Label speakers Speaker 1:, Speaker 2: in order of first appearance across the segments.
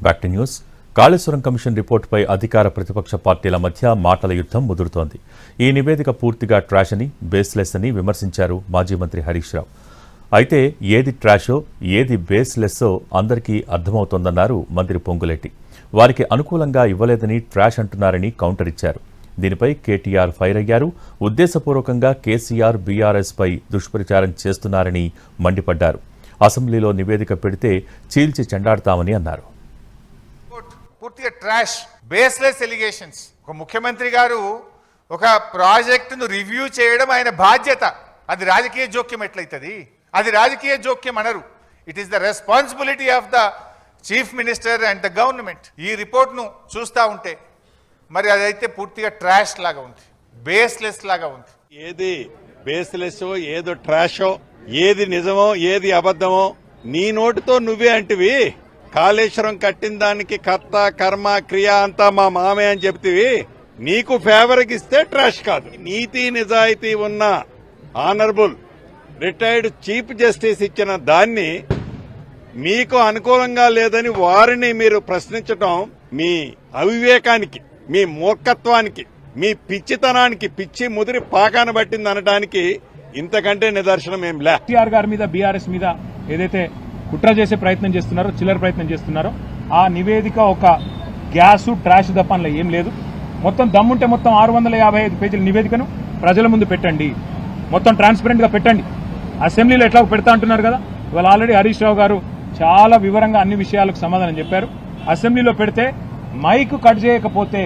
Speaker 1: Back to news. Kaleshwaram commission రిపోర్టుపై అధికార ప్రతిపక్ష పార్టీల మధ్య మాటల యుద్ధం ముదురుతోంది. ఈ నివేదిక పూర్తిగా ట్రాష్ అని, బేస్లెస్ అని విమర్శించారు మాజీ మంత్రి హరీష్ రావు. అయితే ఏది ట్రాషో, ఏది బేస్లెస్సో అందరికీ అర్థమవుతోందన్నారు మంత్రి పొంగులేటి. వారికి అనుకూలంగా ఇవ్వలేదని ట్రాష్ అంటున్నారని కౌంటర్ ఇచ్చారు. దీనిపై కేటీఆర్ ఫైర్ అయ్యారు. ఉద్దేశపూర్వకంగా కేసీఆర్, బీఆర్ఎస్పై దుష్ప్రచారం చేస్తున్నారని మండిపడ్డారు. అసెంబ్లీలో నివేదిక పెడితే చీల్చి చెండాడతామని అన్నారు.
Speaker 2: పూర్తిగా ట్రాష్, బేస్లెస్ ఎలిగేషన్స్. ఒక ముఖ్యమంత్రి గారు ఒక ప్రాజెక్టును రివ్యూ చేయడం ఆయన బాధ్యత. అది రాజకీయ జోక్యం ఎట్లయితుంది? అది రాజకీయ జోక్యం అనరు. It is the responsibility of the chief minister and the government. ఈ రిపోర్ట్ను చూస్తూ ఉంటే మరి అదైతే పూర్తిగా ట్రాష్ లాగా ఉంది, బేస్లెస్ లాగా ఉంది.
Speaker 3: ఏది బేస్లెస్, ఏదో ట్రాషో, ఏది నిజమో ఏది అబద్ధమో నీ నోటితో నువ్వే అంటివి. కాళేశ్వరం కట్టిన దానికి కర్త కర్మ క్రియ అంతా మా మామే అని చెప్తివి. నీకు ఫేవర్కి ఇస్తే ట్రాష్ కాదు. నీతి నిజాయితీ ఉన్న ఆనరబుల్ రిటైర్డ్ చీఫ్ జస్టిస్ ఇచ్చిన దాన్ని మీకు అనుకూలంగా లేదని వారిని మీరు ప్రశ్నించడం మీ అవివేకానికి, మీ మూర్ఖత్వానికి, మీ పిచ్చితనానికి, పిచ్చి ముదిరి పాకాన పట్టింది అనడానికి ఇంతకంటే నిదర్శనం ఏం లే.
Speaker 4: కేసీఆర్ గారి మీద, బీఆర్ఎస్ మీద ఏదైతే కుట్ర చేసే ప్రయత్నం చేస్తున్నారో, చిల్లర ప్రయత్నం చేస్తున్నారో, ఆ నివేదిక ఒక గ్యాసు ట్రాష్ తప్ప అందులో ఏం లేదు. మొత్తం దమ్ముంటే మొత్తం 655 పేజీల నివేదికను ప్రజల ముందు పెట్టండి, మొత్తం ట్రాన్స్పరెంట్ గా పెట్టండి. అసెంబ్లీలో ఎట్లా పెడతా అంటున్నారు కదా, ఇవాళ ఆల్రెడీ హరీష్ రావు గారు చాలా వివరంగా అన్ని విషయాలకు సమాధానం చెప్పారు. అసెంబ్లీలో పెడితే మైక్ కట్ చేయకపోతే,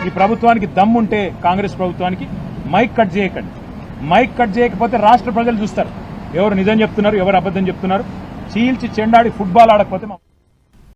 Speaker 4: ఈ ప్రభుత్వానికి దమ్ముంటే కాంగ్రెస్ ప్రభుత్వానికి మైక్ కట్ చేయకండి. మైక్ కట్ చేయకపోతే రాష్ట్ర ప్రజలు చూస్తారు ఎవరు నిజం చెప్తున్నారు, ఎవరు అబద్ధం చెప్తున్నారు. చీల్చి చెండాడి ఫుట్బాల్ ఆడకపోతే